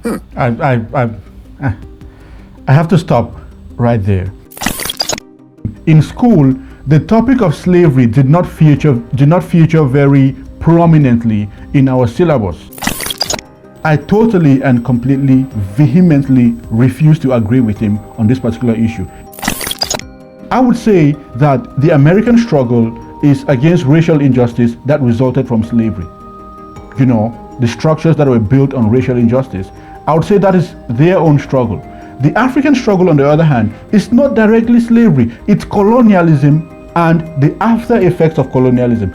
I have to stop right there. In school, the topic of slavery did not feature very prominently in our syllabus. I totally and completely, vehemently refuse to agree with him on this particular issue. I would say that the American struggle is against racial injustice that resulted from slavery. You know, the structures that were built on racial injustice. I would say that is their own struggle. The African struggle, on the other hand, is not directly slavery. It's colonialism and the after effects of colonialism.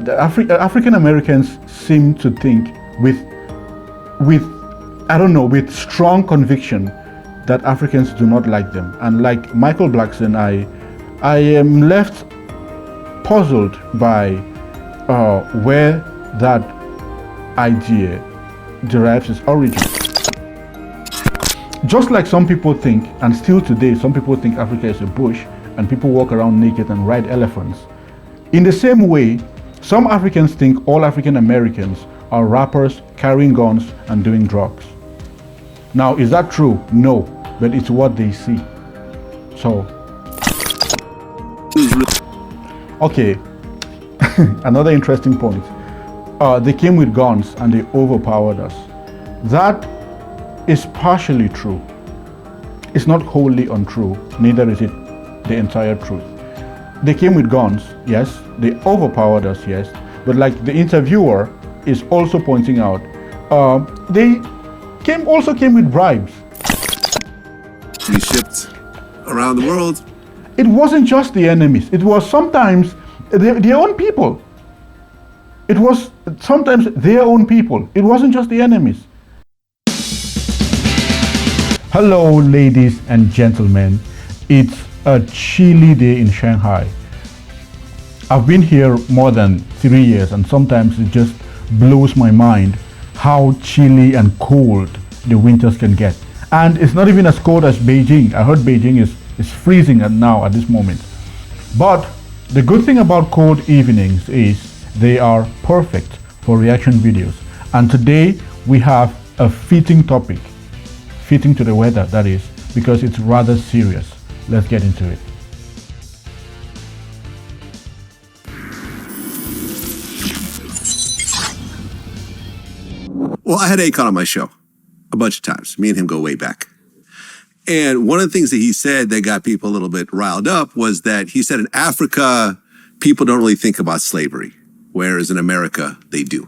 The African Americans seem to think with strong conviction that Africans do not like them. And like Micheal Blackson, I am left puzzled by where that idea derives its origin. Just like some people think, and still today, some people think Africa is a bush and people walk around naked and ride elephants. In the same way, some Africans think all African Americans are rappers carrying guns and doing drugs. Now, is that true? No, but it's what they see. So, okay, another interesting point. They came with guns and they overpowered us. That is partially true. It's not wholly untrue, neither is it the entire truth. They came with guns, yes. They overpowered us, yes. But like the interviewer is also pointing out, they also came with bribes. Be shipped around the world. It wasn't just the enemies. It was sometimes their own people. It was sometimes their own people. It wasn't just the enemies. Hello, ladies and gentlemen. It's a chilly day in Shanghai. I've been here more than 3 years, and sometimes it just blows my mind how chilly and cold the winters can get. And it's not even as cold as Beijing. I heard Beijing is freezing at this moment. But the good thing about cold evenings is they are perfect for reaction videos. And today we have a fitting topic, fitting to the weather, that is, because it's rather serious. Let's get into it. Well, I had Akon on my show a bunch of times. Me and him go way back. And one of the things that he said that got people a little bit riled up was that he said in Africa, people don't really think about slavery, whereas in America, they do.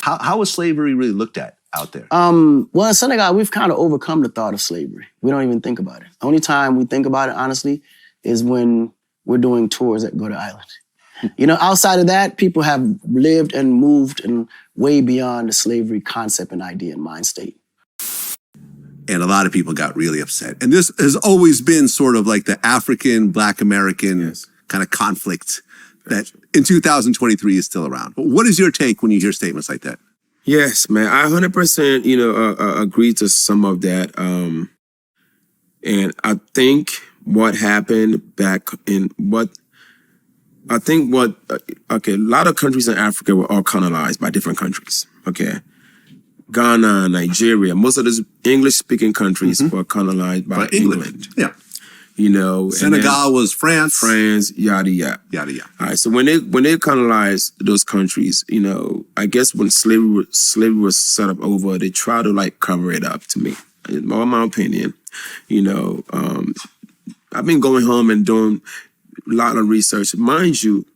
How is slavery really looked at out there? Well, in Senegal, we've kind of overcome the thought of slavery. We don't even think about it. The only time we think about it, honestly, is when we're doing tours that go to Island. You know, outside of that, people have lived and moved and way beyond the slavery concept and idea and mind state. And a lot of people got really upset. And this has always been sort of like the African, Black American kind of conflict that in 2023 is still around. But what is your take when you hear statements like that? Yes, man. I 100%, agree to some of that. And I think what happened back in a lot of countries in Africa were all colonized by different countries. Okay. Ghana, Nigeria, most of those English-speaking countries were colonized by England. Yeah. You know, Senegal was France. Yada, yada. Yada, yada. All right, so when they colonized those countries, you know, I guess when slavery was set up over, they try to like cover it up to me. In my opinion, you know, I've been going home and doing a lot of research. Mind you,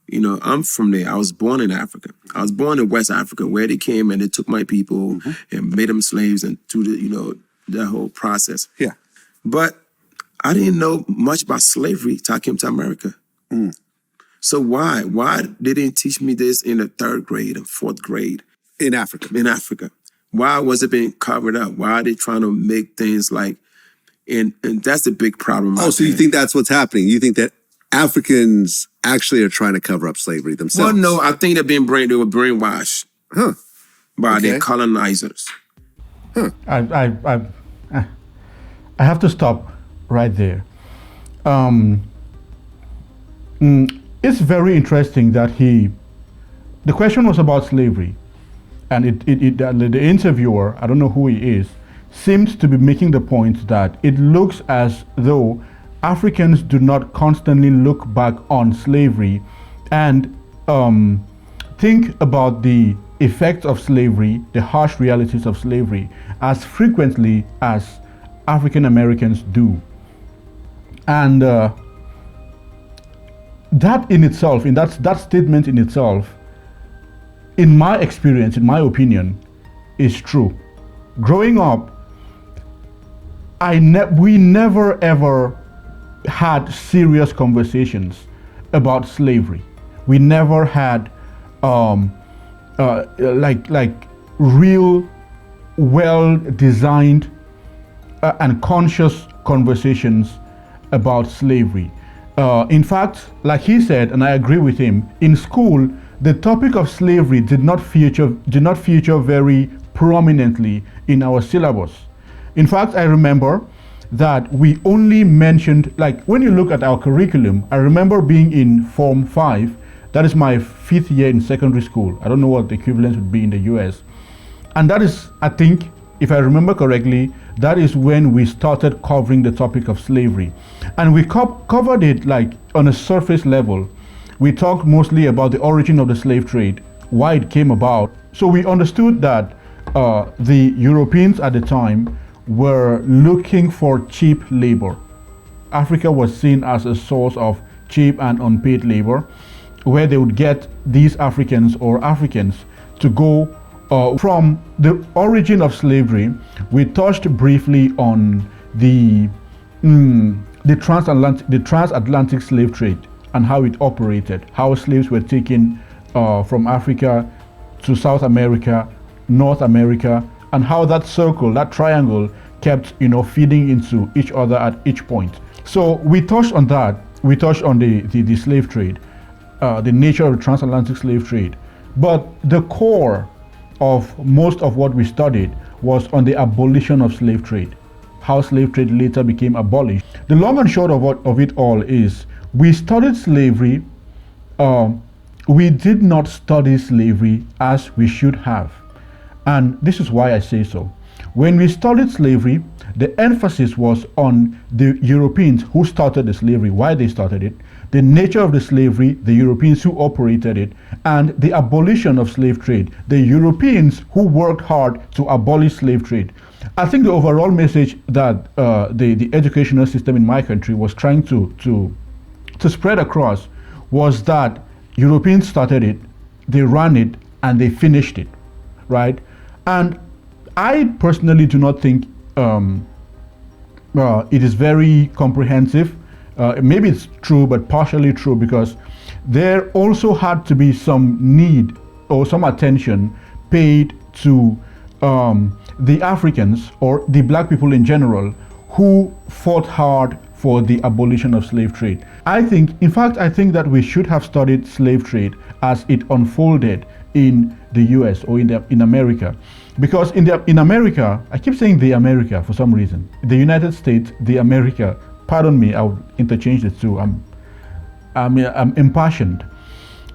you know, I'm from there. I was born in Africa. I was born in West Africa, where they came and they took my people and made them slaves and through the, you know, that whole process. Yeah. But I didn't know much about slavery till I came to America. So why? Why they didn't teach me this in the 3rd grade and 4th grade? In Africa. In Africa. Why was it being covered up? Why are they trying to make things like, and that's the big problem. Oh, so you think that's what's happening? You think that Africans actually are trying to cover up slavery themselves? Well, no, I think they were brainwashed by their colonizers. I have to stop right there. It's very interesting that the question was about slavery. and the interviewer, I don't know who he is, seems to be making the point that it looks as though Africans do not constantly look back on slavery and think about the effects of slavery, the harsh realities of slavery, as frequently as African Americans do. And that in itself, that statement in itself, in my experience, in my opinion, is true. Growing up, we never ever had serious conversations about slavery. We never had like real, well-designed and conscious conversations about slavery. In fact, like he said, and I agree with him, in school, the topic of slavery did not feature very prominently in our syllabus. In fact, I remember that we only mentioned, like when you look at our curriculum, I remember being in Form 5, that is my 5th year in secondary school. I don't know what the equivalent would be in the US. And that is, I think, if I remember correctly, that is when we started covering the topic of slavery. And we covered it like on a surface level. We talked mostly about the origin of the slave trade, why it came about. So we understood that the Europeans at the time were looking for cheap labor. Africa was seen as a source of cheap and unpaid labor, where they would get these Africans to go from the origin of slavery. We touched briefly on the transatlantic slave trade and how it operated, how slaves were taken from Africa to South America, North America, and how that circle, that triangle, kept feeding into each other at each point. So we touched on that. We touched on the slave trade, the nature of the transatlantic slave trade. But the core of most of what we studied was on the abolition of slave trade, how slave trade later became abolished. The long and short of it all is we studied slavery. We did not study slavery as we should have. And this is why I say so. When we studied slavery, the emphasis was on the Europeans who started the slavery, why they started it, the nature of the slavery, the Europeans who operated it, and the abolition of slave trade, the Europeans who worked hard to abolish slave trade. I think the overall message that the educational system in my country was trying to spread across was that Europeans started it, they ran it, and they finished it, right? And I personally do not think it is very comprehensive. Maybe it's true, but partially true, because there also had to be some need or some attention paid to the Africans or the black people in general who fought hard for the abolition of slave trade. I think that we should have studied slave trade as it unfolded in the US or in America. Because in America, I keep saying the America for some reason. The United States, the America, pardon me, I'll interchange the two. I'm impassioned.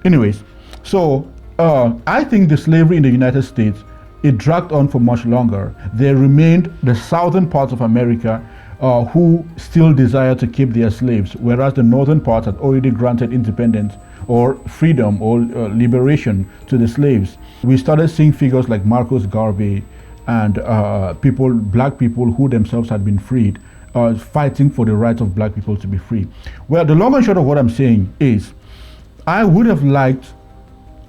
Anyways, so I think the slavery in the United States, it dragged on for much longer. There remained the southern parts of America who still desired to keep their slaves, whereas the northern parts had already granted independence or freedom or liberation to the slaves. We started seeing figures like Marcus Garvey and black people who themselves had been freed, fighting for the rights of black people to be free. Well, the long and short of what I'm saying is, I would have liked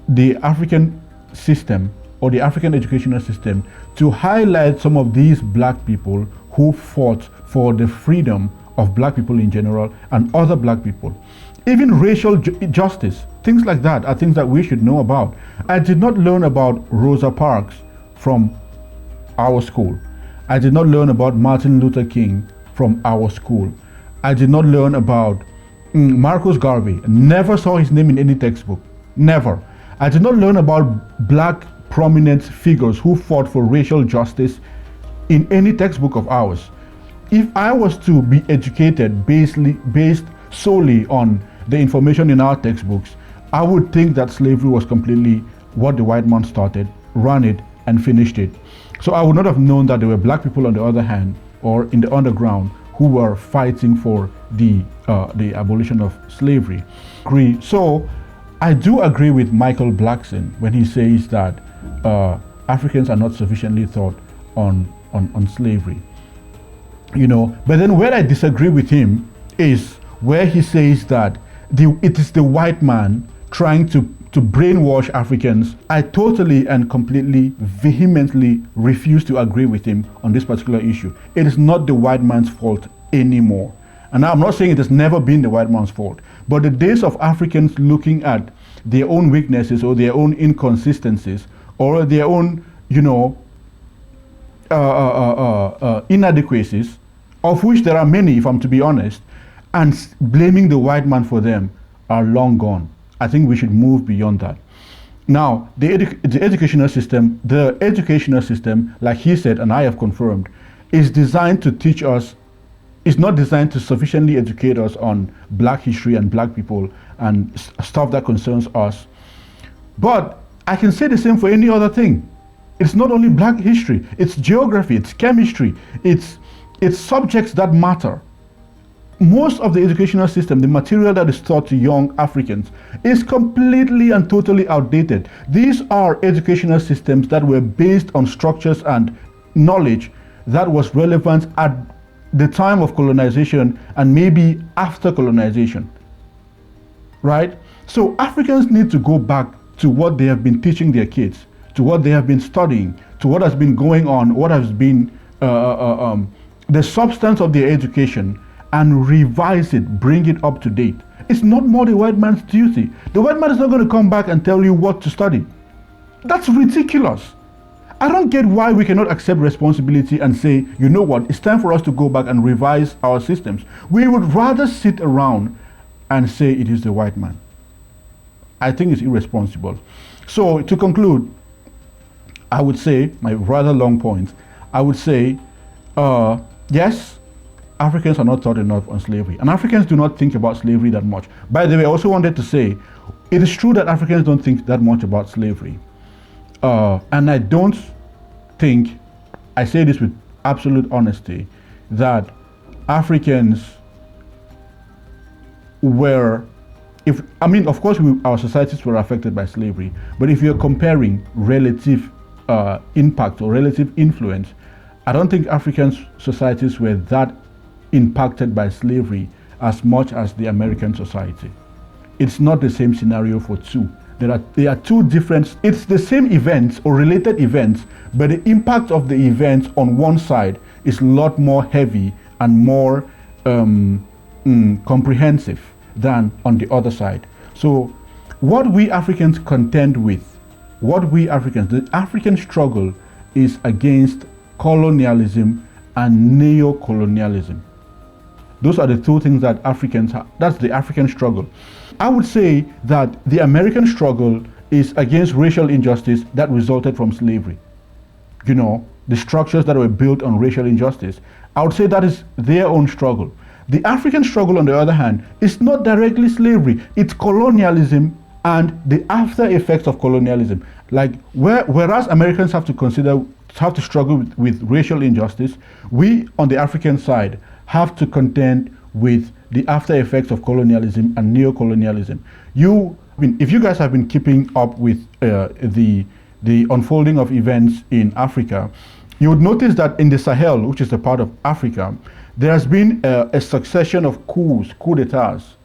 the African system or the African educational system to highlight some of these black people who fought for the freedom of black people in general and other black people. Even racial justice, things like that are things that we should know about. I did not learn about Rosa Parks from our school. I did not learn about Martin Luther King from our school. I did not learn about Marcus Garvey. Never saw his name in any textbook. Never. I did not learn about black prominent figures who fought for racial justice in any textbook of ours. If I was to be educated based solely on the information in our textbooks, I would think that slavery was completely what the white man started, ran it and finished it. So I would not have known that there were black people on the other hand, or in the underground, who were fighting for the abolition of slavery. So I do agree with Micheal Blackson when he says that Africans are not sufficiently taught on slavery. But then where I disagree with him is where he says that it is the white man trying to brainwash Africans. I totally and completely, vehemently refuse to agree with him on this particular issue. It is not the white man's fault anymore. And I'm not saying it has never been the white man's fault, but the days of Africans looking at their own weaknesses or their own inconsistencies or their own, inadequacies, of which there are many, if I'm to be honest, and blaming the white man for them are long gone. I think we should move beyond that. Now, the educational system, like he said, and I have confirmed, is designed to teach us, it's not designed to sufficiently educate us on black history and black people and stuff that concerns us. But I can say the same for any other thing. It's not only black history, it's geography, it's chemistry, it's subjects that matter. Most of the educational system, the material that is taught to young Africans, is completely and totally outdated. These are educational systems that were based on structures and knowledge that was relevant at the time of colonization and maybe after colonization, right? So Africans need to go back to what they have been teaching their kids, to what they have been studying, to what has been going on, what has been the substance of their education, and revise it, bring it up to date. It's not more the white man's duty. The white man is not going to come back and tell you what to study. That's ridiculous. I don't get why we cannot accept responsibility and say, you know what, it's time for us to go back and revise our systems. We would rather sit around and say it is the white man. I think it's irresponsible. So to conclude, I would say, my rather long point, I would say, yes, Africans are not taught enough on slavery, and Africans do not think about slavery that much. By the way, I also wanted to say, it is true that Africans don't think that much about slavery. And I don't think, I say this with absolute honesty, that Africans were, of course, our societies were affected by slavery, but if you're comparing relative impact or relative influence, I don't think African societies were that impacted by slavery as much as the American society. It's not the same scenario for two. There are two different, it's the same events or related events, but the impact of the events on one side is a lot more heavy and more comprehensive than on the other side. So what we Africans contend with, the African struggle is against colonialism and neo-colonialism. Those are the two things that Africans have. That's the African struggle. I would say that the American struggle is against racial injustice that resulted from slavery. The structures that were built on racial injustice. I would say that is their own struggle. The African struggle, on the other hand, is not directly slavery. It's colonialism and the after effects of colonialism. Whereas Americans have to struggle with racial injustice, we on the African side have to contend with the after effects of colonialism and neo-colonialism. If you guys have been keeping up with the unfolding of events in Africa, you would notice that in the Sahel, which is a part of Africa, there has been a succession of coup d'etats,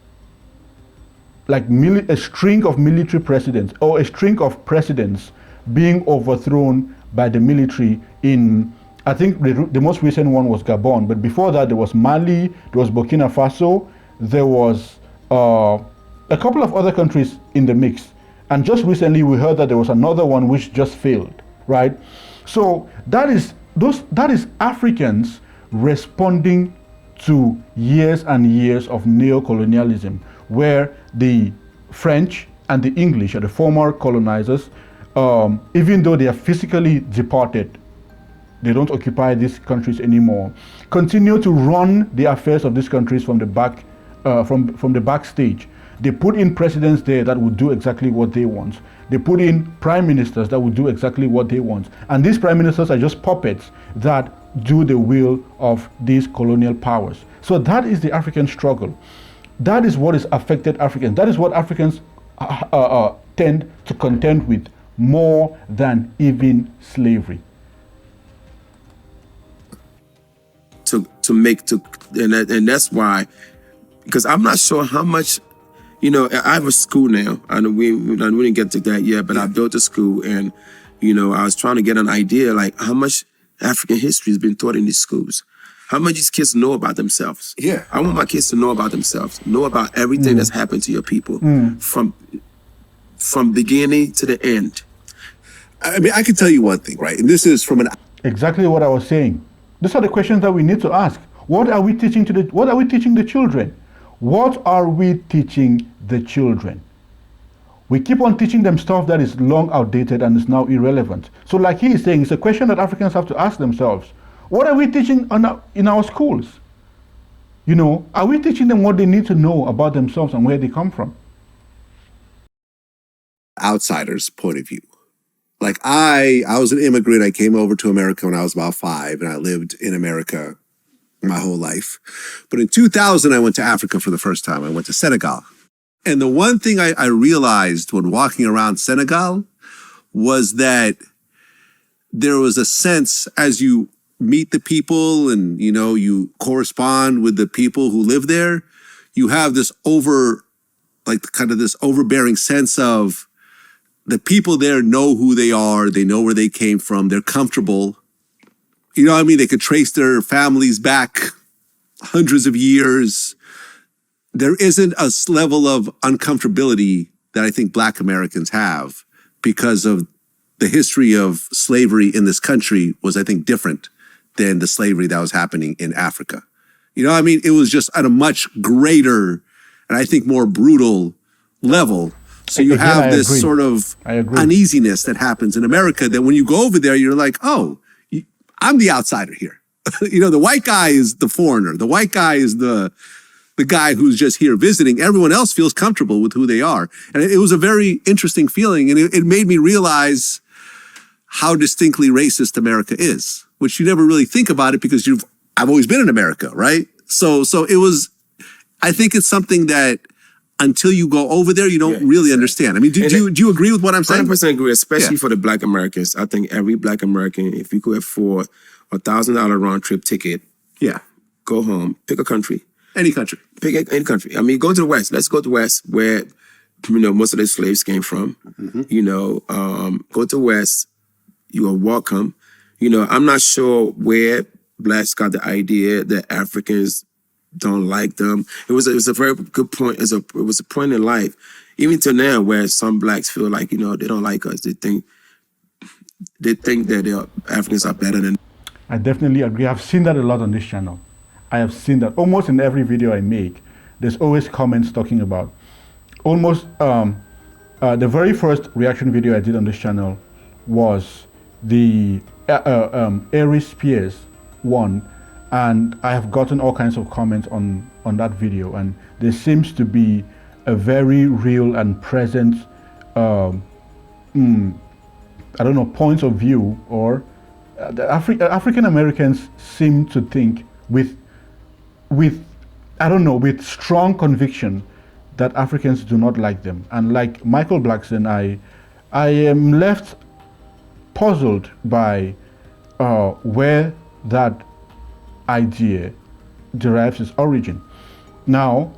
like a string of military presidents or a string of presidents being overthrown by the military in, I think the most recent one was Gabon, but before that there was Mali, there was Burkina Faso, there was a couple of other countries in the mix. And just recently we heard that there was another one which just failed, right? So that is Africans responding to years and years of neo-colonialism, where the French and the English are the former colonizers, even though they are physically departed, they don't occupy these countries anymore, continue to run the affairs of these countries from the back, from the backstage. They put in presidents there that would do exactly what they want. They put in prime ministers that would do exactly what they want. And these prime ministers are just puppets that do the will of these colonial powers. So that is the African struggle. That is what has affected Africans. That is what Africans tend to contend with more than even slavery. And that's why, because I'm not sure how much, I have a school now. I know we didn't get to that yet, but I built a school, and I was trying to get an idea like how much African history has been taught in these schools. How much these kids know about themselves. Yeah. I want my kids to know about themselves, know about everything that's happened to your people from beginning to the end. I mean, I can tell you one thing, right? And this is from an... Exactly what I was saying. These are the questions that we need to ask. What are we teaching the children? What are we teaching the children? We keep on teaching them stuff that is long outdated and is now irrelevant. So like he is saying, it's a question that Africans have to ask themselves. What are we teaching in our schools? Are we teaching them what they need to know about themselves and where they come from? outsider's point of view. Like I was an immigrant. I came over to America when I was about 5, and I lived in America my whole life. But in 2000, I went to Africa for the first time. I went to Senegal. And the one thing I realized when walking around Senegal was that there was a sense as you meet the people and, you know, you correspond with the people who live there, you have this this overbearing sense of the people there know who they are. They know where they came from. They're comfortable. You know what I mean? They could trace their families back hundreds of years. There isn't a level of uncomfortability that I think Black Americans have because of the history of slavery in this country was, I think, different than the slavery that was happening in Africa. You know what I mean? It was just at a much greater and I think more brutal level. So you have this sort of uneasiness that happens in America that when you go over there, you're like, oh, I'm the outsider here. You know, the white guy is the foreigner. The white guy is the guy who's just here visiting. Everyone else feels comfortable with who they are. And it was a very interesting feeling. And it made me realize how distinctly racist America is, which you never really think about it because I've always been in America, right? So it was, I think it's something that until you go over there, you don't really understand. I mean, do you agree with what I'm saying? 100% agree, especially for the Black Americans. I think every Black American, if you could afford a $1,000 round trip ticket, go home, pick a country. Any country. Pick any country. I mean, go to the West. Let's go to the West where, you know, most of the slaves came from. Mm-hmm. You know, go to the West. You are welcome. You know, I'm not sure where Blacks got the idea that Africans don't like them. It was a very good point. It was a point in life, even till now, where some Blacks feel like, you know, they don't like us. They think that the Africans are better than. I definitely agree. I've seen that a lot on this channel. I have seen that almost in every video I make. There's always comments talking about almost the very first reaction video I did on this channel was the Aries Spears one, and I have gotten all kinds of comments on that video, and there seems to be a very real and present I don't know, points of view, or the African Americans seem to think with strong conviction that Africans do not like them. And like Micheal Blackson, I am left puzzled by where that idea derives its origin. Now,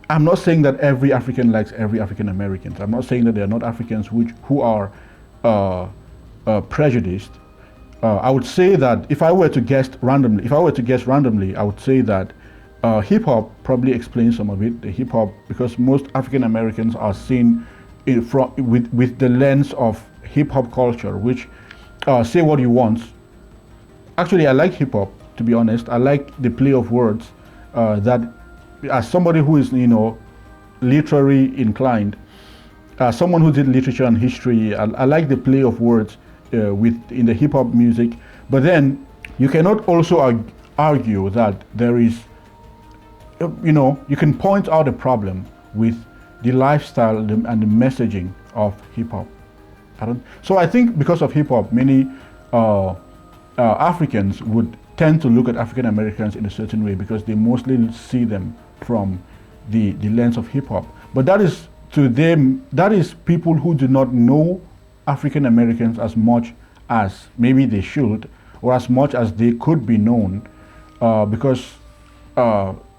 I'm not saying that every African likes every African American. I'm not saying that there are not Africans who are prejudiced. I would say that if I were to guess randomly, I would say that hip hop probably explains some of it. The hip hop, because most African Americans are seen with the lens of hip hop culture, which say what you want. Actually, I like hip hop, to be honest. I like the play of words. That as somebody who is, you know, literary inclined, someone who did literature and history, I like the play of words in the hip hop music. But then you cannot also argue that there is, you know, you can point out a problem with the lifestyle and the messaging of hip hop. So I think because of hip hop, many Africans would tend to look at African Americans in a certain way because they mostly see them from the lens of hip hop. But that is, to them, that is people who do not know African Americans as much as maybe they should, or as much as they could be known, because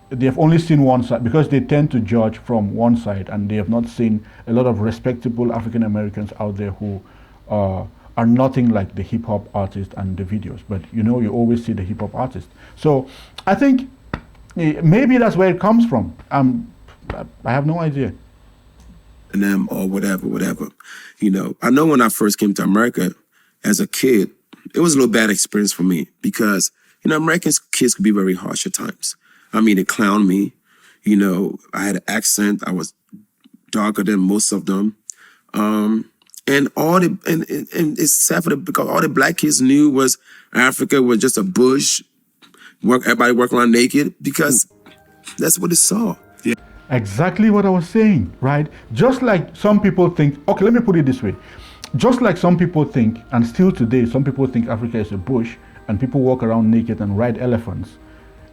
they have only seen one side, because they tend to judge from one side, and they have not seen a lot of respectable African Americans out there who are nothing like the hip hop artists and the videos. But you know, you always see the hip hop artists. So I think maybe that's where it comes from. I have no idea. And them or whatever. You know, I know when I first came to America as a kid, it was a little bad experience for me because, you know, American kids could be very harsh at times. I mean, they clown me. You know, I had an accent. I was darker than most of them. And it's sad for because all the black kids knew was Africa was just a bush. Everybody working around naked because that's what they saw. Yeah. Exactly what I was saying, right? Just like some people think, okay, let me put it this way. Just like some people think, and still today, some people think Africa is a bush and people walk around naked and ride elephants.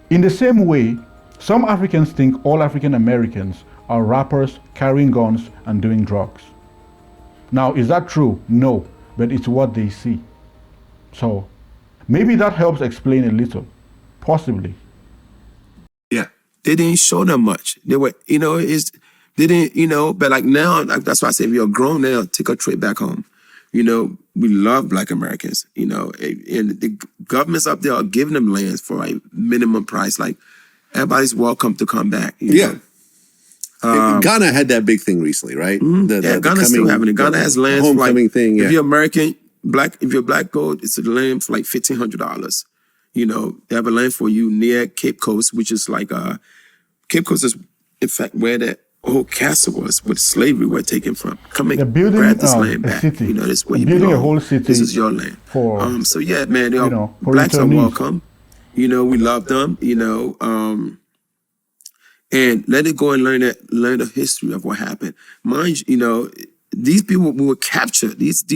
In the same way, some Africans think all African Americans are rappers, carrying guns, and doing drugs. Now, is that true? No, but it's what they see. So maybe that helps explain a little, possibly. Yeah. They didn't show them much. They were, you know, they didn't, you know, but like now, like that's why I say if you're grown now, take a trip back home. You know, we love Black Americans, you know, and the governments up there are giving them lands for like minimum price. Like everybody's welcome to come back. Yeah. Ghana had that big thing recently, right? Mm-hmm. Ghana's still having it. Ghana has lands for like, thing, yeah. If you're American, if you're black gold, it's a land for like $1,500. You know, they have a land for you near Cape Coast, which is like, Cape Coast is in fact where that old castle was with slavery were taken from. Come and grab this land back. City. You know, this is where you building belong. a whole city. This is your land. For, so yeah, man, you know, blacks are returnees. welcome. You know, we love them, you know, and let it go and learn the history of what happened. Mind you, you know, these people were captured. These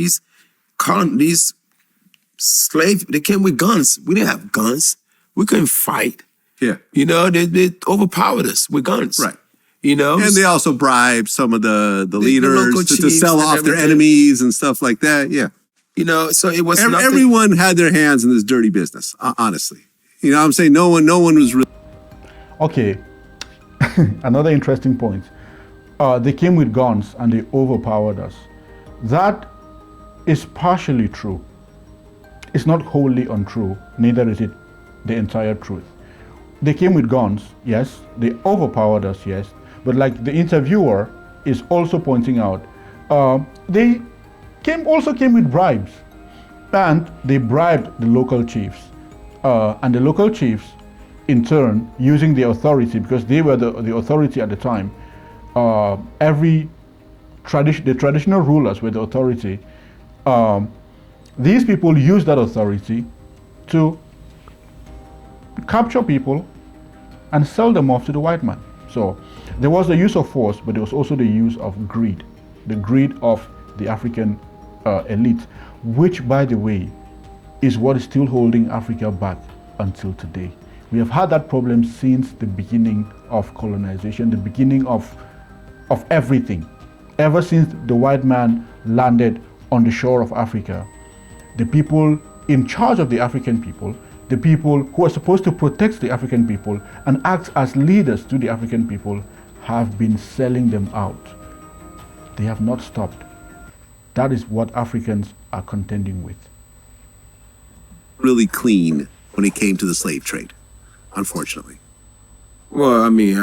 slaves, they came with guns. We didn't have guns. We couldn't fight. Yeah. You know, they overpowered us with guns. Right. You know? And they also bribed some of the leaders local to chiefs sell and off their everything. enemies and stuff like that. Yeah. You know, so it was nothing. Everyone had their hands in this dirty business, honestly. You know what I'm saying? No one was really... Okay, another interesting point. They came with guns and they overpowered us. That is partially true. It's not wholly untrue, neither is it the entire truth. They came with guns, yes. They overpowered us, yes. But like the interviewer is also pointing out, they also came with bribes. And they bribed the local chiefs. And the local chiefs, in turn, using their authority, because they were the authority at the time, the traditional rulers were the authority. These people used that authority to capture people and sell them off to the white man. So there was the use of force, but there was also the use of greed, the greed of the African elite, which, by the way, is what is still holding Africa back until today. We have had that problem since the beginning of colonization, the beginning of everything. Ever since the white man landed on the shore of Africa, the people in charge of the African people, the people who are supposed to protect the African people and act as leaders to the African people, have been selling them out. They have not stopped. That is what Africans are contending with. really clean when it came to the slave trade, unfortunately. Well, I mean,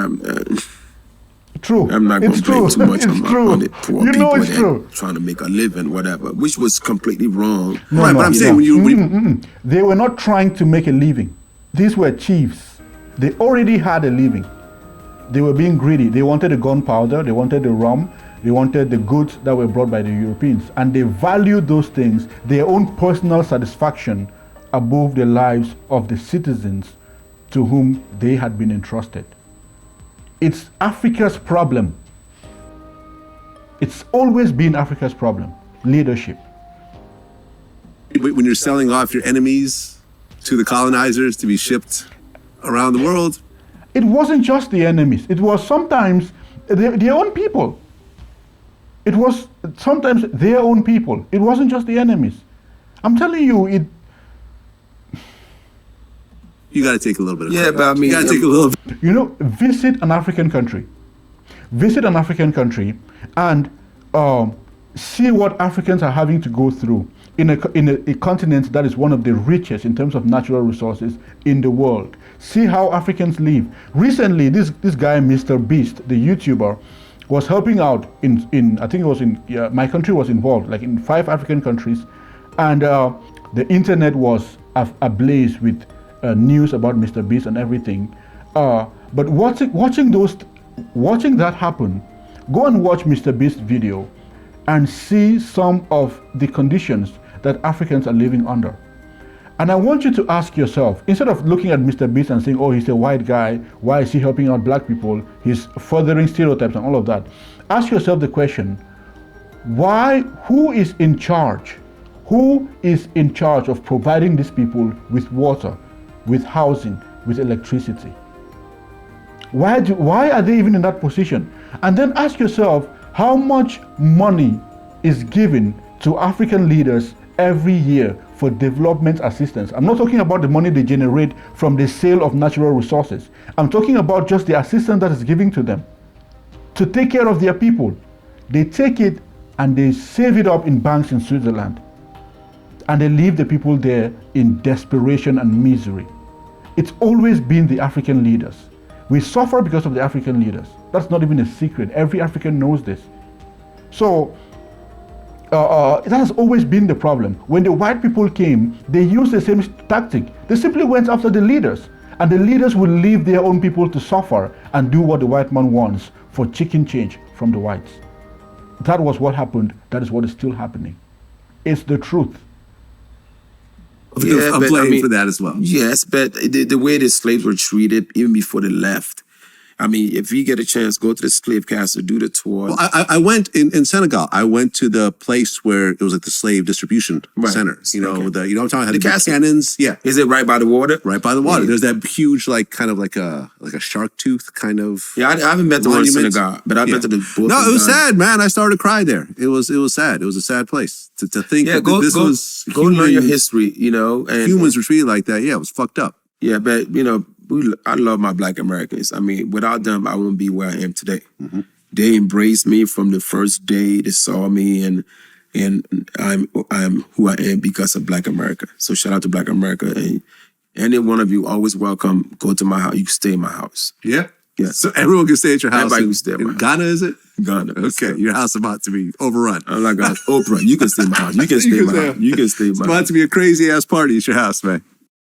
True. I'm not going to blame too much on the poor You know people it's that true. trying to make a living, whatever, which was completely wrong. No, Right, no, but I'm you saying know. when you They were not trying to make a living. These were chiefs. They already had a living. They were being greedy. They wanted the gunpowder, they wanted the rum, they wanted the goods that were brought by the Europeans. And they valued those things, their own personal satisfaction, above the lives of the citizens to whom they had been entrusted. It's Africa's problem It's always been Africa's problem, leadership. When you're selling off your enemies to the colonizers to be shipped around the world. It wasn't just the enemies. It was sometimes their own people. It was sometimes their own people. It wasn't just the enemies. I'm telling you, You got to take a little bit of but I mean, you got to take a little bit. you know, visit an African country. Visit an African country and see what Africans are having to go through in a continent that is one of the richest in terms of natural resources in the world. See how Africans live. Recently, this guy, Mr. Beast, the YouTuber, was helping out in I think it was in my country was involved, like in 5 African countries, and the internet was ablaze with news about Mr. Beast and everything. But watching that happen, go and watch Mr. Beast's video and see some of the conditions that Africans are living under. And I want you to ask yourself, instead of looking at Mr. Beast and saying, oh, he's a white guy, why is he helping out black people? He's furthering stereotypes and all of that. Ask yourself the question, who is in charge? Who is in charge of providing these people with water, with housing, with electricity? Why are they even in that position? And then ask yourself, how much money is given to African leaders every year for development assistance? I'm not talking about the money they generate from the sale of natural resources. I'm talking about just the assistance that is given to them to take care of their people. They take it and they save it up in banks in Switzerland, and they leave the people there in desperation and misery. It's always been the African leaders. We suffer because of the African leaders. That's not even a secret. Every African knows this. So that has always been the problem. When the white people came, they used the same tactic. They simply went after the leaders, and the leaders will leave their own people to suffer and do what the white man wants for chicken change from the whites. That was what happened. That is what is still happening. It's the truth. I'm playing for that as well. Yes, but the way the slaves were treated, even before they left. I mean, if you get a chance, go to the slave castle, do the tour. Well, I went in Senegal. I went to the place where it was like the slave distribution center. You know, what I'm talking about? The cannons. Yeah. Is it right by the water? Right by the water. Yeah. There's that huge, like, kind of like a shark tooth kind of. Yeah, I haven't been to one in Senegal, but I've been to the. No, it was sad, man. I started to cry there. It was sad. It was a sad place to think that this was. Go learn your history. You know, and humans were treated like that. Yeah, it was fucked up. Yeah, but you know. I love my black Americans. I mean, without them, I wouldn't be where I am today. Mm-hmm. They embraced me from the first day they saw me, and I'm who I am because of Black America. So shout out to Black America, and any one of you always welcome. Go to my house. You can stay in my house. Yeah. Yeah. So everyone can stay at your house. Everybody can stay at my house. Ghana, is it? Ghana. Okay. Your house is about to be overrun. I'm like, Oprah, you can stay in my house. You can stay in my house. You can stay in my house. It's about to be a crazy ass party at your house, man.